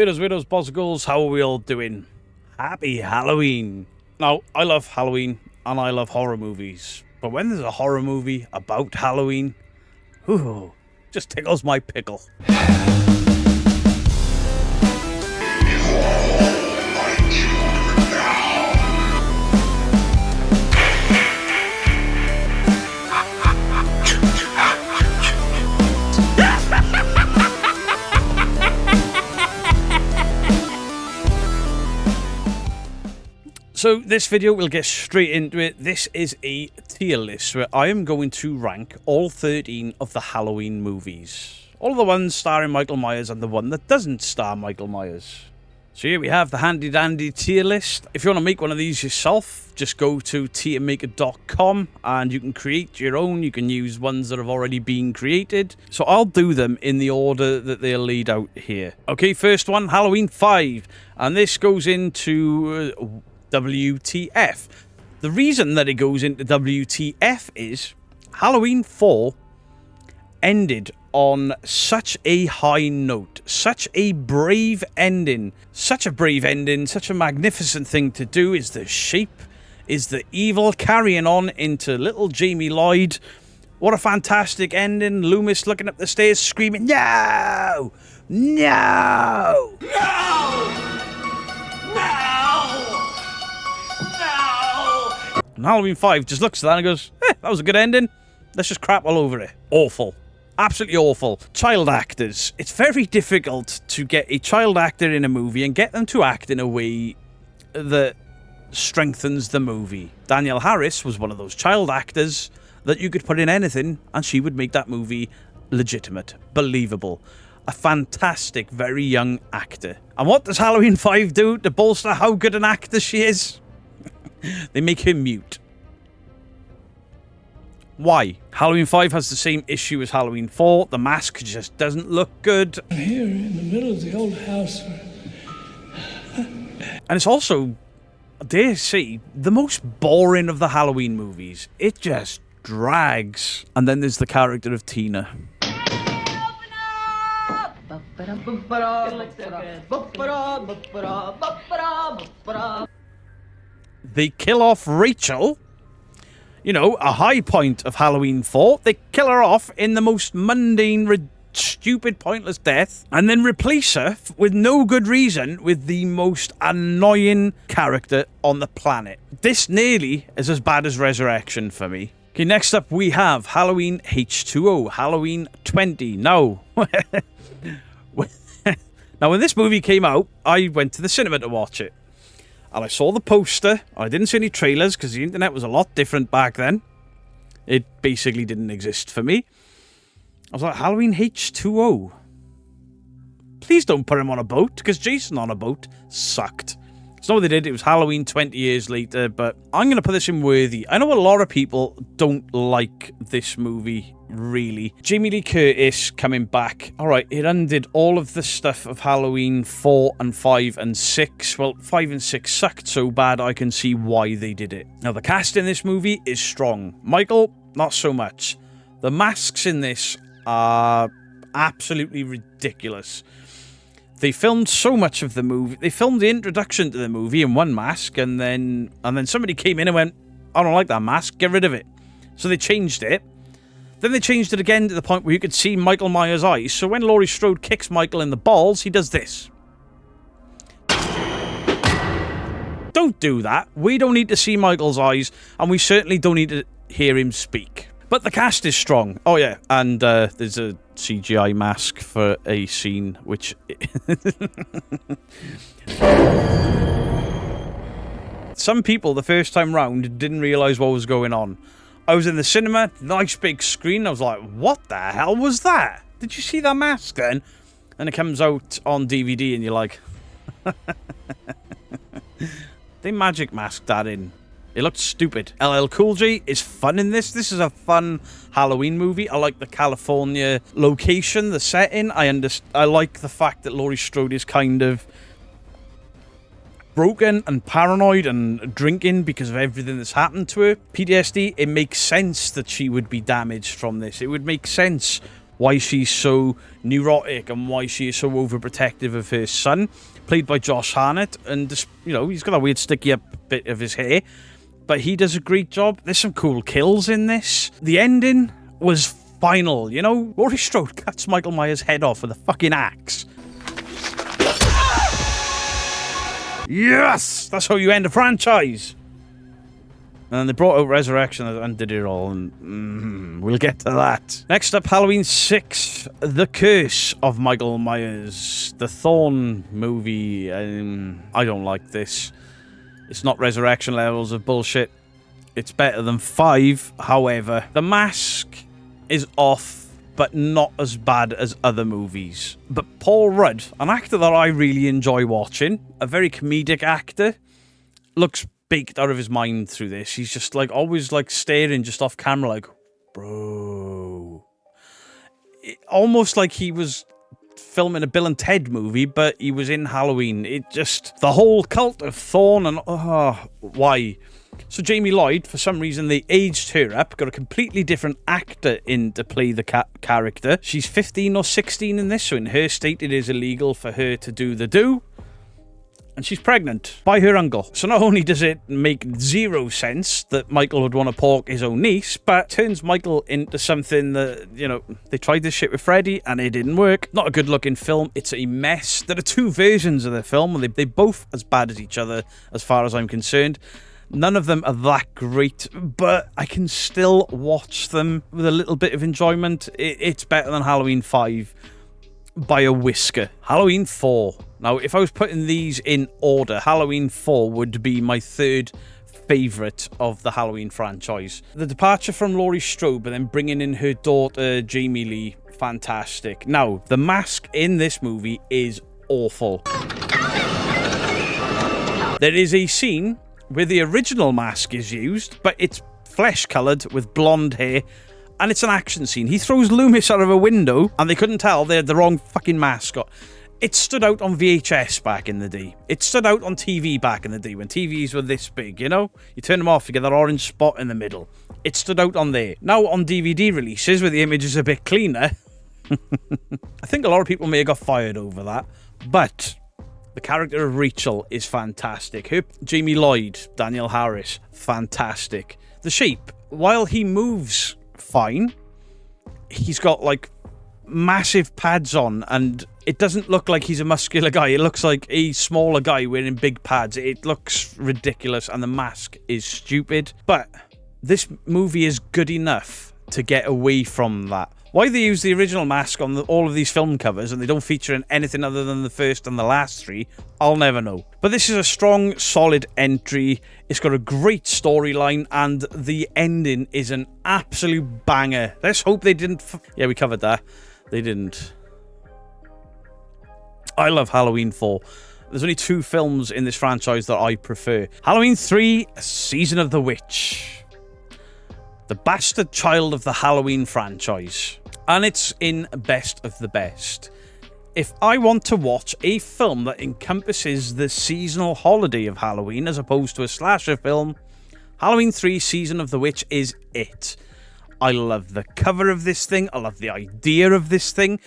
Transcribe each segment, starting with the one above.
Widows, bossicles, how are we all doing? Happy Halloween! Now, I love Halloween, and I love horror movies. But when there's a horror movie about Halloween, whew, just tickles my pickle. So this video, we'll get straight into it. This is a tier list where I am going to rank all 13 of the Halloween movies. All the ones starring Michael Myers and the one that doesn't star Michael Myers. So here we have the handy dandy tier list. If you want to make one of these yourself, just go to tiermaker.com and you can create your own. You can use ones that have already been created. So I'll do them in the order that they're laid out here. Okay, first one, Halloween 5. And this goes into WTF. The reason that it goes into WTF is Halloween 4 ended on such a high note, such a brave ending, such a magnificent thing to do. Is the sheep, is the evil carrying on into little Jamie Lloyd. What a fantastic ending. Loomis looking up the stairs screaming, "No! No! No! And Halloween 5 just looks at that and goes, that was a good ending. Let's just crap all over it. Awful. Absolutely awful. Child actors. It's very difficult to get a child actor in a movie and get them to act in a way that strengthens the movie. Danielle Harris was one of those child actors that you could put in anything and she would make that movie legitimate, believable. A fantastic, very young actor. And what does Halloween 5 do to bolster how good an actor she is? They make her mute. Why? Halloween 5 has the same issue as Halloween 4. The mask just doesn't look good. Here in the middle of the old house. And it's also, dare I say, the most boring of the Halloween movies. It just drags. And then there's the character of Tina. They kill off Rachel. You know, a high point of Halloween 4. They kill her off in the most mundane, stupid, pointless death. And then replace her, with no good reason, with the most annoying character on the planet. This nearly is as bad as Resurrection for me. Okay, next up we have Halloween H2O. Halloween 20. Now, now when this movie came out, I went to the cinema to watch it. And I saw the poster. I didn't see any trailers because the internet was a lot different back then. It basically didn't exist for me. I was like, Halloween H2O. Please don't put him on a boat, because Jason on a boat sucked. It's not what they did. It was Halloween 20 years later, but I'm going to put this in worthy. I know a lot of people don't like this movie, really. Jamie Lee Curtis coming back. Alright, it undid all of the stuff of Halloween 4 and 5 and 6. Well, 5 and 6 sucked so bad I can see why they did it. Now, the cast in this movie is strong. Michael, not so much. The masks in this are absolutely ridiculous. They filmed so much of the movie. They filmed the introduction to the movie in one mask, and then somebody came in and went, I don't like that mask, get rid of it. So they changed it. Then they changed it again to the point where you could see Michael Myers' eyes. So when Laurie Strode kicks Michael in the balls, he does this. Don't do that. We don't need to see Michael's eyes, and we certainly don't need to hear him speak. But the cast is strong. Oh, yeah. And there's a CGI mask for a scene, which... Some people, the first time round, didn't realise what was going on. I was in the cinema, nice big screen. I was like, what the hell was that? Did you see that mask then? And it comes out on DVD and you're like... They magic masked that in. It looked stupid. LL Cool J is fun in this. This is a fun Halloween movie. I like the California location, the setting. I like the fact that Laurie Strode is kind of broken and paranoid and drinking because of everything that's happened to her. PTSD, it makes sense that she would be damaged from this. It would make sense why she's so neurotic and why she is so overprotective of her son, played by Josh Hartnett. And, you know, he's got a weird sticky up bit of his hair, but he does a great job. There's some cool kills in this. The ending was final, you know? Laurie Strode cuts Michael Myers' head off with a fucking axe. Yes! That's how you end a franchise. And then they brought out Resurrection and did it all, and we'll get to that. Next up, Halloween 6, The Curse of Michael Myers. The Thorn movie. I don't like this. It's not Resurrection levels of bullshit. It's better than 5, however. The mask is off, but not as bad as other movies. But Paul Rudd, an actor that I really enjoy watching, a very comedic actor, looks baked out of his mind through this. He's just like always like staring just off camera like, bro. Almost like he was filming a Bill and Ted movie, but he was in Halloween. It just, the whole cult of Thorn and, why? So Jamie Lloyd, for some reason, they aged her up, got a completely different actor in to play the character. She's 15 or 16 in this, so in her state it is illegal for her to do the do. And she's pregnant by her uncle. So not only does it make zero sense that Michael would want to pork his own niece, but turns Michael into something that, you know, they tried this shit with Freddy and it didn't work. Not a good looking film. It's a mess. There are 2 versions of the film and they're both as bad as each other as far as I'm concerned. None of them are that great, but I can still watch them with a little bit of enjoyment. It's better than Halloween 5 by a whisker. Halloween 4. Now, if I was putting these in order, Halloween 4 would be my 3rd favourite of the Halloween franchise. The departure from Laurie Strode, but then bringing in her daughter, Jamie Lee, fantastic. Now, the mask in this movie is awful. There is a scene where the original mask is used, but it's flesh-coloured with blonde hair, and it's an action scene. He throws Loomis out of a window, and they couldn't tell they had the wrong fucking mask on. It stood out on VHS back in the day. It stood out on TV back in the day when TVs were this big, you know? You turn them off, you get that orange spot in the middle. It stood out on there. Now on DVD releases, where the image is a bit cleaner, I think a lot of people may have got fired over that, but the character of Rachel is fantastic. Her, Jamie Lloyd, Daniel Harris, fantastic. The Shape, while he moves fine, he's got like massive pads on and it doesn't look like he's a muscular guy. It looks like a smaller guy wearing big pads. It looks ridiculous and the mask is stupid. But this movie is good enough to get away from that. Why they use the original mask on all of these film covers and they don't feature in anything other than the first and the last 3, I'll never know. But this is a strong, solid entry. It's got a great storyline and the ending is an absolute banger. Let's hope they didn't... Yeah, we covered that. They didn't. I love Halloween 4. There's only 2 films in this franchise that I prefer. Halloween 3, Season of the Witch. The bastard child of the Halloween franchise. And it's in best of the best. If I want to watch a film that encompasses the seasonal holiday of Halloween as opposed to a slasher film, Halloween 3 Season of the Witch is it. I love the cover of this thing. I love the idea of this thing.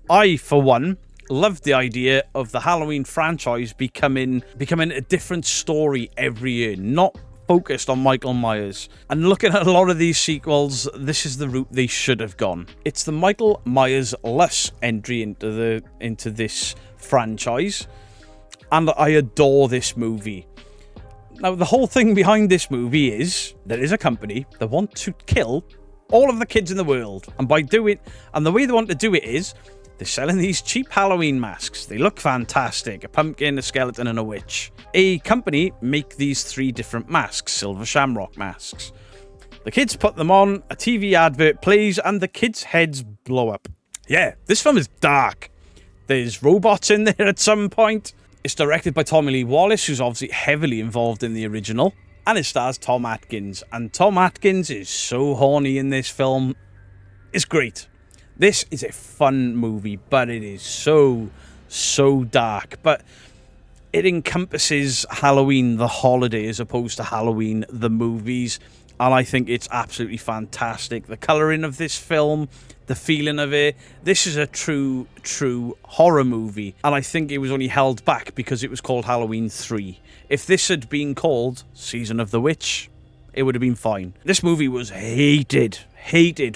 I, for one, love the idea of the Halloween franchise becoming a different story every year, not focused on Michael Myers. And looking at a lot of these sequels, this is the route they should have gone. It's the Michael Myers-less entry into this franchise, and I adore this movie. Now, the whole thing behind this movie is there is a company that want to kill all of the kids in the world, and the way they want to do it is they're selling these cheap Halloween masks. They look fantastic. A pumpkin, a skeleton, and a witch. A company make these 3 different masks, silver shamrock masks. The kids put them on, a TV advert plays, and the kids' heads blow up. Yeah, this film is dark. There's robots in there at some point. It's directed by Tommy Lee Wallace, who's obviously heavily involved in the original. And it stars Tom Atkins. And Tom Atkins is so horny in this film. It's great. This is a fun movie, but it is so dark. But it encompasses Halloween, the holiday, as opposed to Halloween, the movies. And I think it's absolutely fantastic. The colouring of this film, the feeling of it. This is a true horror movie, and I think it was only held back because it was called Halloween 3. If this had been called Season of the Witch, it would have been fine. This movie was hated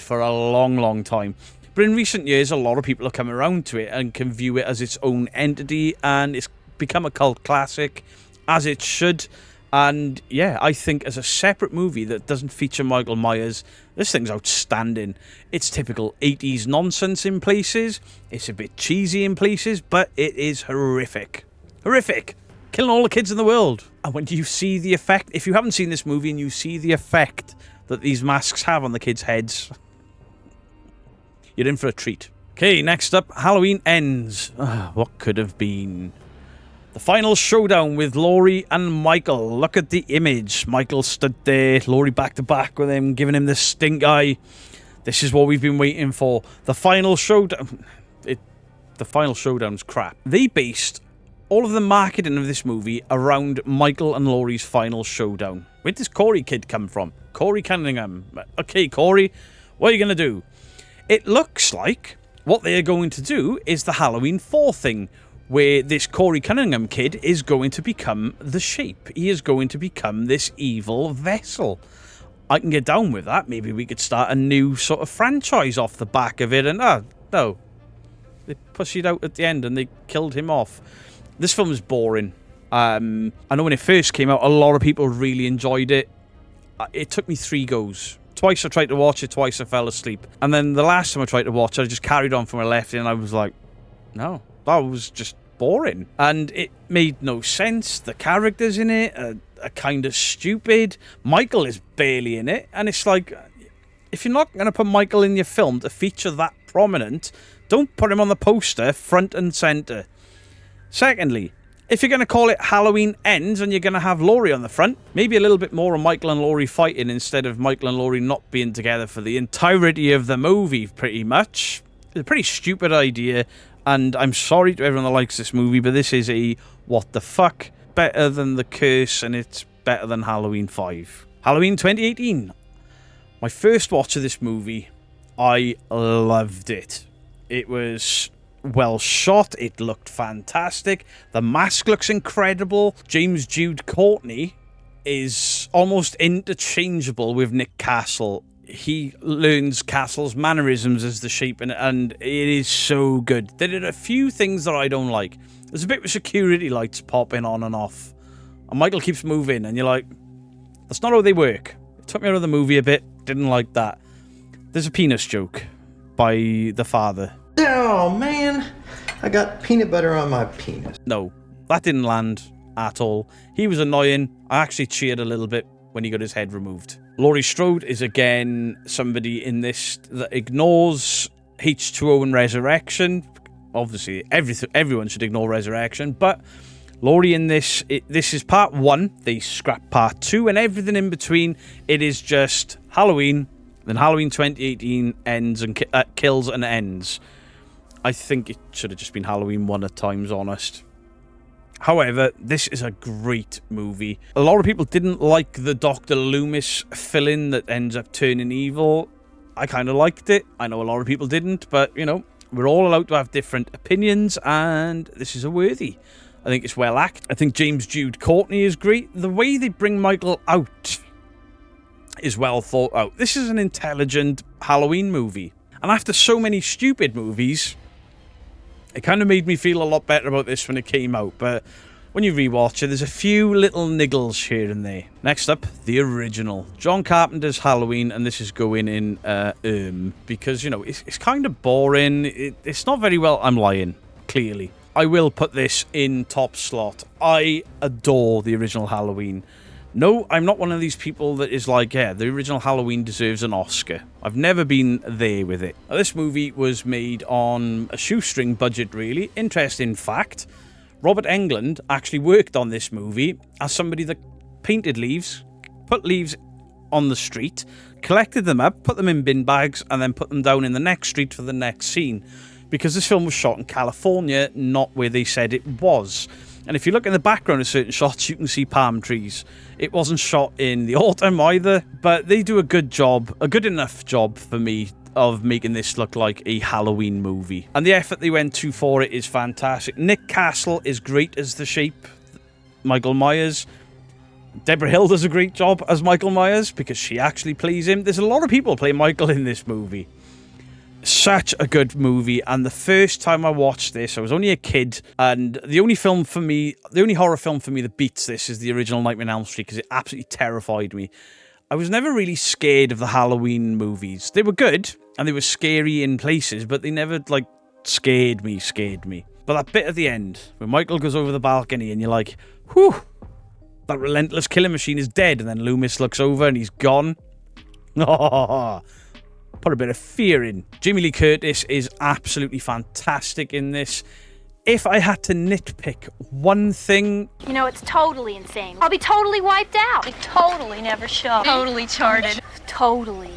for a long time. But in recent years, a lot of people have come around to it and can view it as its own entity, and it's become a cult classic, as it should. And yeah, I think as a separate movie that doesn't feature Michael Myers, this thing's outstanding. It's typical 80s nonsense in places. It's a bit cheesy in places, but it is horrific. Horrific. Killing all the kids in the world. And when you see the effect, if you haven't seen this movie and you see the effect that these masks have on the kids' heads, you're in for a treat. Okay, next up, Halloween Ends. What could have been? The final showdown with Laurie and Michael. Look at the image. Michael stood there, Laurie back to back with him, giving him the stink eye. This is what we've been waiting for. The final showdown. The final showdown's crap. They based all of the marketing of this movie around Michael and Laurie's final showdown. Where does Corey kid come from? Corey Cunningham. Okay, Corey, what are you going to do? It looks like what they are going to do is the Halloween 4 thing, where this Corey Cunningham kid is going to become the Shape. He is going to become this evil vessel. I can get down with that. Maybe we could start a new sort of franchise off the back of it. And, no. They pushed it out at the end and they killed him off. This film is boring. I know when it first came out, a lot of people really enjoyed it. It took me 3 goes. Twice I tried to watch it, twice I fell asleep. And then the last time I tried to watch it, I just carried on from where I left it, and I was like, no, that was just boring. And it made no sense. The characters in it are kind of stupid. Michael is barely in it, and it's like, if you're not going to put Michael in your film to feature that prominent, don't put him on the poster front and centre. Secondly, if you're going to call it Halloween Ends and you're going to have Laurie on the front, maybe a little bit more of Michael and Laurie fighting instead of Michael and Laurie not being together for the entirety of the movie, pretty much. It's a pretty stupid idea, and I'm sorry to everyone that likes this movie, but this is a what the fuck. Better than The Curse, and it's better than Halloween 5. Halloween 2018. My first watch of this movie, I loved it. It was well shot, it looked fantastic, the mask looks incredible. James Jude Courtney is almost interchangeable with Nick Castle. He learns Castle's mannerisms as the Shape, and it is so good. There are a few things that I don't like. There's a bit with security lights popping on and off, and Michael keeps moving, and you're like, that's not how they work. It took me out of the movie a bit, didn't like that. There's a penis joke by the father. Oh, man. I got peanut butter on my penis. No, that didn't land at all. He was annoying. I actually cheered a little bit when he got his head removed. Laurie Strode is, again, somebody in this that ignores H2O and Resurrection. Obviously, everyone should ignore Resurrection, but Laurie in this, this is part 1. They scrap part 2, and everything in between, it is just Halloween. Then Halloween 2018 ends and kills and ends. I think it should have just been Halloween 1 at times, honest. However, this is a great movie. A lot of people didn't like the Dr. Loomis fill-in that ends up turning evil. I kind of liked it. I know a lot of people didn't, but, you know, we're all allowed to have different opinions, and this is a worthy. I think it's well acted. I think James Jude Courtney is great. The way they bring Michael out is well thought out. This is an intelligent Halloween movie. And after so many stupid movies, it kind of made me feel a lot better about this when it came out. But when you rewatch it, there's a few little niggles here and there. Next up, the original. John Carpenter's Halloween, and this is going in because, you know, it's kind of boring. It's not very well... I'm lying, clearly. I will put this in top slot. I adore the original Halloween. No, I'm not one of these people that is like, yeah, the original Halloween deserves an Oscar. I've never been there with it. Now, this movie was made on a shoestring budget, really. Interesting fact, Robert Englund actually worked on this movie as somebody that painted leaves, put leaves on the street, collected them up, put them in bin bags, and then put them down in the next street for the next scene. Because this film was shot in California, not where they said it was. And if you look in the background of certain shots, you can see palm trees. It wasn't shot in the autumn either, but they do a good job, a good enough job for me. of making this look like a Halloween movie. And the effort they went to for it is fantastic. Nick Castle is great as the Shape, Michael Myers. Deborah Hill does a great job as Michael Myers because she actually plays him. There's a lot of people play Michael in this movie. Such a good movie, and the first time I watched this, I was only a kid, and the only horror film for me that beats this is the original Nightmare on Elm Street because it absolutely terrified me. I was never really scared of the Halloween movies. They were good, and they were scary in places, but they never, like, scared me. But that bit at the end, when Michael goes over the balcony, and you're like, whew, that relentless killer machine is dead, and then Loomis looks over, and he's gone. Put a bit of fear in. Jamie Lee Curtis is absolutely fantastic in this. If I had to nitpick one thing... You know, it's totally insane. I'll be totally wiped out. We totally never show. Totally charted. Totally.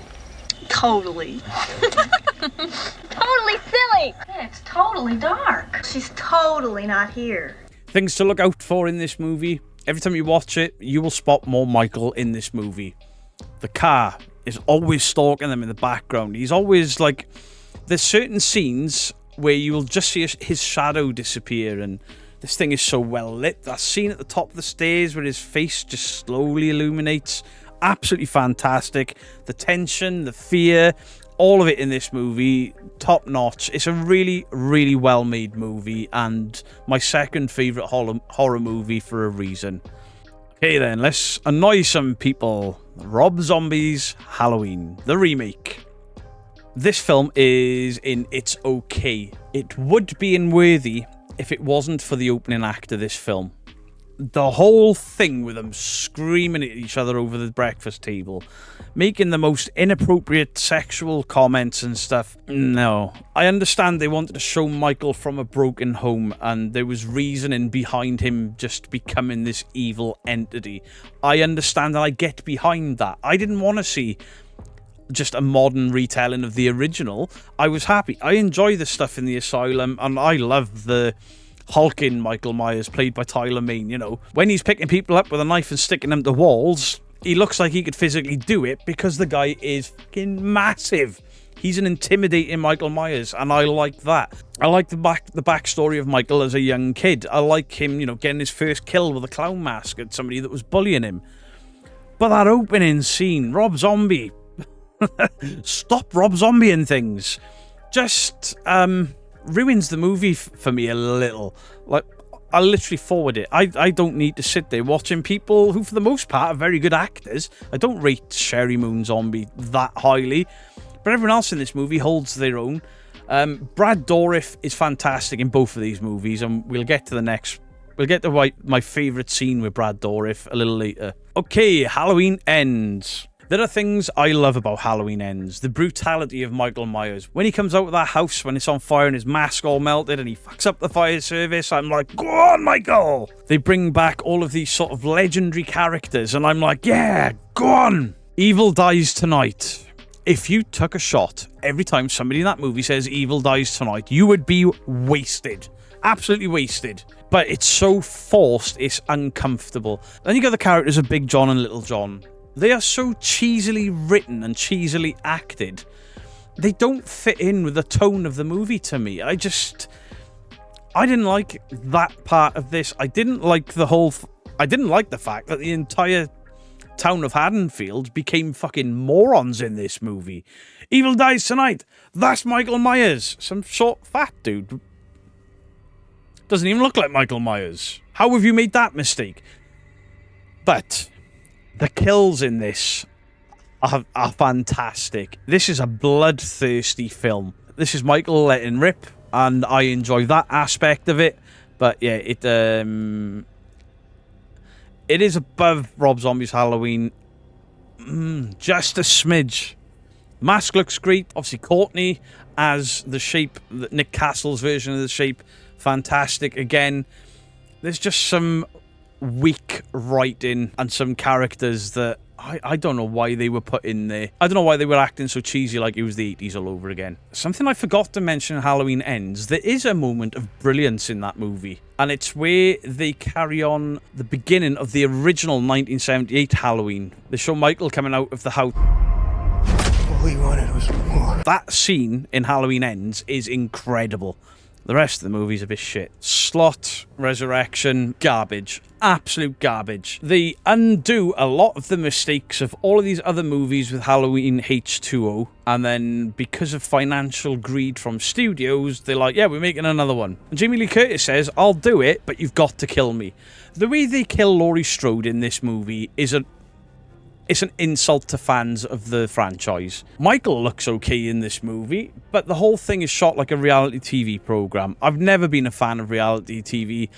Totally. Totally silly. Yeah, it's totally dark. She's totally not here. Things to look out for in this movie. Every time you watch it, you will spot more Michael in this movie. The car is always stalking them in the background. He's always like... There's certain scenes where you will just see his shadow disappear, and this thing is so well lit. That scene at the top of the stairs where his face just slowly illuminates. Absolutely fantastic. The tension, the fear, all of it in this movie, top notch. It's a really, really well-made movie, and my second favourite horror movie for a reason. Okay then, let's annoy some people. Rob Zombie's Halloween, the remake. This film is in its okay. It would be unworthy if it wasn't for the opening act of this film. The whole thing with them screaming at each other over the breakfast table, making the most inappropriate sexual comments and stuff. No. I understand they wanted to show Michael from a broken home, and there was reasoning behind him just becoming this evil entity. I understand, and I get behind that. I didn't want to see just a modern retelling of the original. I was happy. I enjoy the stuff in the asylum, and I love the hulking Michael Myers, played by Tyler Mane, you know. When he's picking people up with a knife and sticking them to walls, he looks like he could physically do it because the guy is fucking massive. He's an intimidating Michael Myers, and I like that. I like the backstory of Michael as a young kid. I like him, you know, getting his first kill with a clown mask at somebody that was bullying him. But that opening scene, Rob Zombie, stop Rob Zombieing things. Just, ruins the movie for me a little. Like, I literally forward it. I don't need to sit there watching people who, for the most part, are very good actors. I don't rate Sherry Moon Zombie that highly, but everyone else in this movie holds their own. Brad Dourif is fantastic in both of these movies, and we'll get to my favourite scene with Brad Dourif a little later. Okay, Halloween Ends. There are things I love about Halloween Ends. The brutality of Michael Myers. When he comes out of that house when it's on fire and his mask all melted and he fucks up the fire service, I'm like, go on, Michael! They bring back all of these sort of legendary characters, and I'm like, yeah, go on! Evil dies tonight. If you took a shot every time somebody in that movie says evil dies tonight, you would be wasted. Absolutely wasted. But it's so forced, it's uncomfortable. Then you got the characters of Big John and Little John. They are so cheesily written and cheesily acted. They don't fit in with the tone of the movie to me. I didn't like that part of this. I didn't like the fact that the entire town of Haddonfield became fucking morons in this movie. Evil dies tonight. That's Michael Myers. Some short fat dude. Doesn't even look like Michael Myers. How have you made that mistake? But the kills in this are fantastic. This is a bloodthirsty film. This is Michael letting rip, and I enjoy that aspect of it. But yeah, it is above Rob Zombie's Halloween. Just a smidge. Mask looks great. Obviously, Courtney as the Shape, Nick Castle's version of the Shape, fantastic. Again, there's just some weak writing and some characters that I don't know why they were put in there. I don't know why they were acting so cheesy like it was the 80s all over again. Something I forgot to mention in Halloween Ends, there is a moment of brilliance in that movie, and it's where they carry on the beginning of the original 1978 Halloween. They show Michael coming out of the house. Holy we wanted was more. That scene in Halloween Ends is incredible. The rest of the movie's a bit shit. Slot, Resurrection, garbage. Absolute garbage. They undo a lot of the mistakes of all of these other movies with Halloween H2O, and then because of financial greed from studios, they're like, yeah, we're making another one. And Jamie Lee Curtis says, I'll do it, but you've got to kill me. The way they kill Laurie Strode in this movie is it's an insult to fans of the franchise. Michael looks okay in this movie, but the whole thing is shot like a reality TV program. I've never been a fan of reality TV.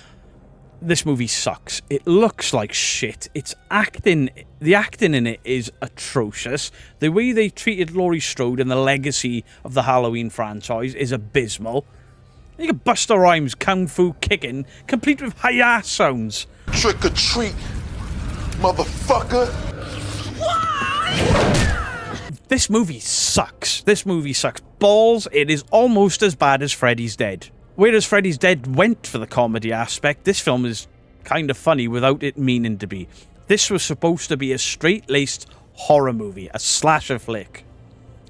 This movie sucks. It looks like shit. It's acting. The acting in it is atrocious. The way they treated Laurie Strode and the legacy of the Halloween franchise is abysmal. You got Busta Rhymes kung fu kicking, complete with hi-hat sounds. Trick or treat, motherfucker. This movie sucks. This movie sucks balls. It is almost as bad as Freddy's Dead. Whereas Freddy's Dead went for the comedy aspect, this film is kind of funny without it meaning to be. This was supposed to be a straight-laced horror movie, a slasher flick.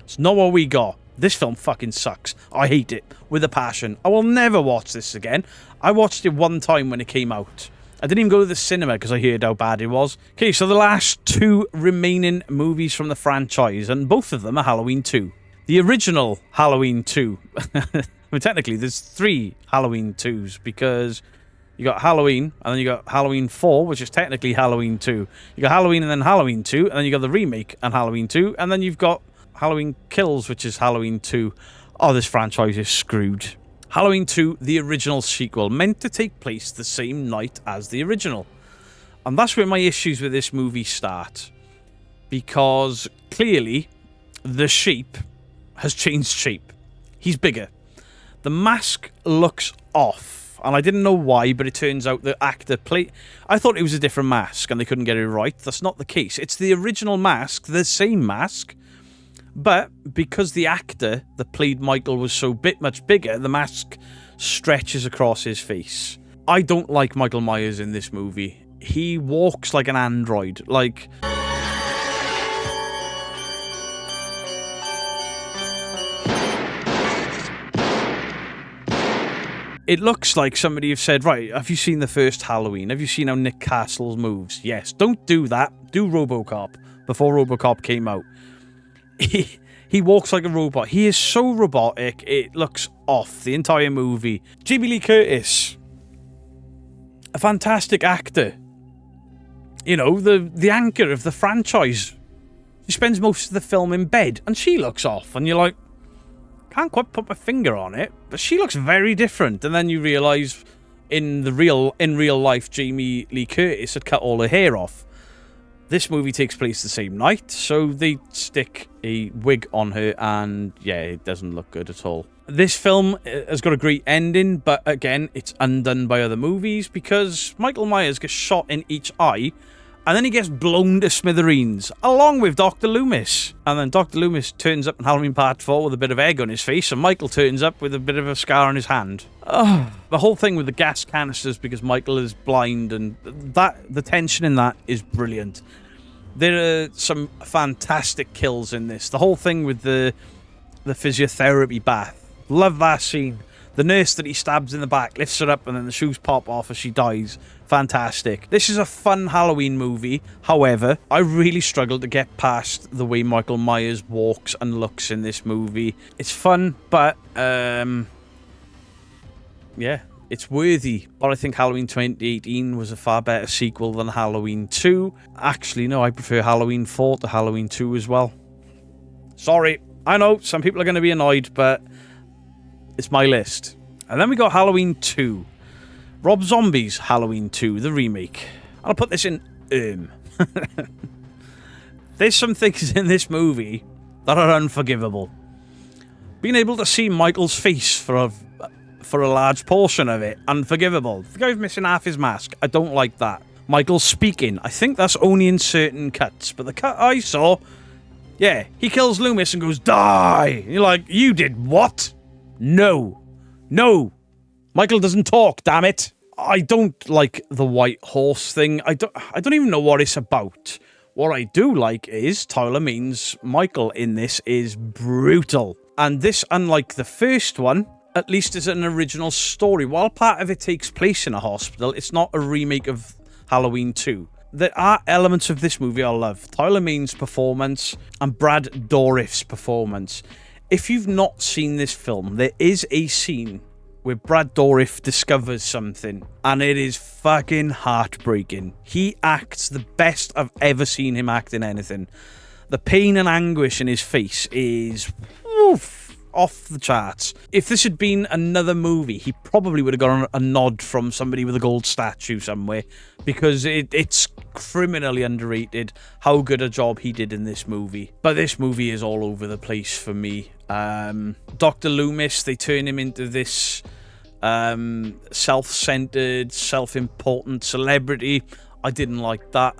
It's not what we got. This film fucking sucks. I hate it with a passion. I will never watch this again. I watched it one time when it came out. I didn't even go to the cinema because I heard how bad it was. Okay, so the last two remaining movies from the franchise, and both of them are Halloween 2. The original Halloween 2. I mean, technically, there's 3 Halloween 2s because you got Halloween, and then you got Halloween 4, which is technically Halloween 2. You got Halloween and then Halloween 2, and then you got the remake and Halloween 2, and then you've got Halloween Kills, which is Halloween 2. Oh, this franchise is screwed. Halloween 2, the original sequel, meant to take place the same night as the original. And that's where my issues with this movie start. Because clearly, the sheep has changed shape. He's bigger. The mask looks off. And I didn't know why, but it turns out the actor played... I thought it was a different mask and they couldn't get it right. That's not the case. It's the original mask, the same mask. But because the actor that played Michael was so much bigger, the mask stretches across his face. I don't like Michael Myers in this movie. He walks like an android. Like... It looks like somebody have said, right, have you seen the first Halloween? Have you seen how Nick Castle moves? Yes, don't do that. Do RoboCop before RoboCop came out. He walks like a robot. He is so robotic, it looks off the entire movie. Jamie Lee Curtis, a fantastic actor. You know, the anchor of the franchise. She spends most of the film in bed, and she looks off, and you're like, can't quite put my finger on it, but she looks very different. And then you realise in real life, Jamie Lee Curtis had cut all her hair off. This movie takes place the same night, so they stick a wig on her, and yeah, it doesn't look good at all. This film has got a great ending, but again, it's undone by other movies because Michael Myers gets shot in each eye, and then he gets blown to smithereens, along with Dr. Loomis. And then Dr. Loomis turns up in Halloween Part 4 with a bit of egg on his face, and Michael turns up with a bit of a scar on his hand. The whole thing with the gas canisters because Michael is blind, and the tension in that is brilliant. There are some fantastic kills in this. The whole thing with the physiotherapy bath. Love that scene. The nurse that he stabs in the back lifts her up and then the shoes pop off as she dies. Fantastic. This is a fun Halloween movie. However, I really struggled to get past the way Michael Myers walks and looks in this movie. It's fun, but yeah, it's worthy. But I think Halloween 2018 was a far better sequel than Halloween 2. Actually, no, I prefer Halloween 4 to Halloween 2 as well. Sorry. I know, some people are going to be annoyed, but it's my list. And then we got Halloween 2. Rob Zombie's Halloween 2, the remake. I'll put this in There's some things in this movie that are unforgivable. Being able to see Michael's face for a large portion of it, unforgivable. The guy's missing half his mask. I don't like that. Michael speaking. I think that's only in certain cuts, but the cut I saw, yeah, he kills Loomis and goes, die! And you're like, you did what? No. Michael doesn't talk, damn it. I don't like the white horse thing. I don't even know what it's about. What I do like is Tyler Maine's Michael in this is brutal. And this, unlike the first one, at least is an original story. While part of it takes place in a hospital, it's not a remake of Halloween 2. There are elements of this movie I love. Tyler Maine's performance and Brad Dourif's performance. If you've not seen this film, there is a scene where Brad Dourif discovers something, and it is fucking heartbreaking. He acts the best I've ever seen him act in anything. The pain and anguish in his face is off the charts. If this had been another movie, he probably would have got a nod from somebody with a gold statue somewhere, because it's criminally underrated how good a job he did in this movie. But this movie is all over the place for me. Dr. Loomis, they turn him into this self-centered, self-important celebrity. I didn't like that.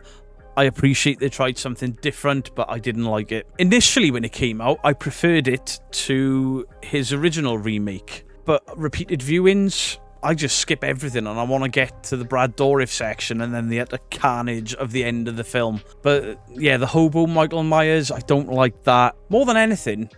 I appreciate they tried something different, but I didn't like it. Initially, when it came out, I preferred it to his original remake. But repeated viewings, I just skip everything and I want to get to the Brad Dourif section and then the utter carnage of the end of the film. But yeah, the hobo Michael Myers, I don't like that. More than anything,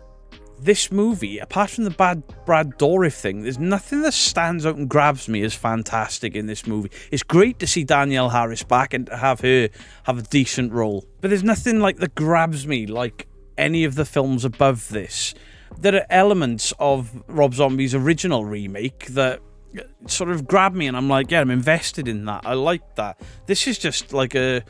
this movie, apart from the bad Brad Dourif thing, there's nothing that stands out and grabs me as fantastic in this movie. It's great to see Danielle Harris back and to have her have a decent role. But there's nothing like that grabs me like any of the films above this. There are elements of Rob Zombie's original remake that sort of grab me and I'm like, yeah, I'm invested in that. I like that. This is just like an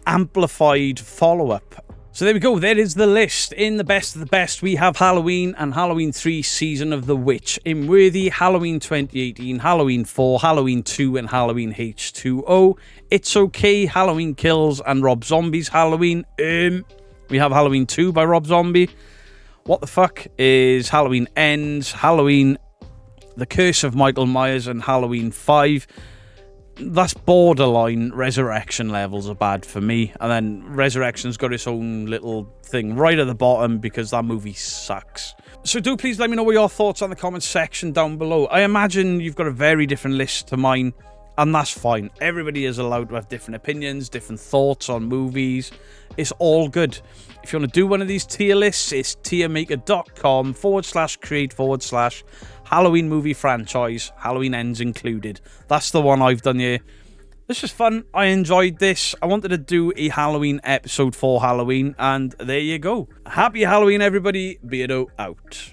amplified follow-up. So there we go, there is the list. In the best of the best, we have Halloween and Halloween 3 Season of the Witch. In worthy, Halloween 2018, Halloween 4, Halloween 2, and Halloween H2O. It's Okay, Halloween Kills, and Rob Zombie's Halloween. We have Halloween 2 by Rob Zombie. What the fuck is Halloween Ends, Halloween The Curse of Michael Myers, and Halloween 5. That's borderline Resurrection levels are bad for me. And then Resurrection's got its own little thing right at the bottom because that movie sucks. So do please let me know what your thoughts on the comments section down below. I imagine you've got a very different list to mine, and that's fine. Everybody is allowed to have different opinions, different thoughts on movies. It's all good. If you want to do one of these tier lists, it's tiermaker.com/create/ Halloween movie franchise, Halloween Ends included. That's the one I've done here. This is fun. I enjoyed this. I wanted to do a Halloween episode for Halloween, and there you go. Happy Halloween, everybody. Beardo out.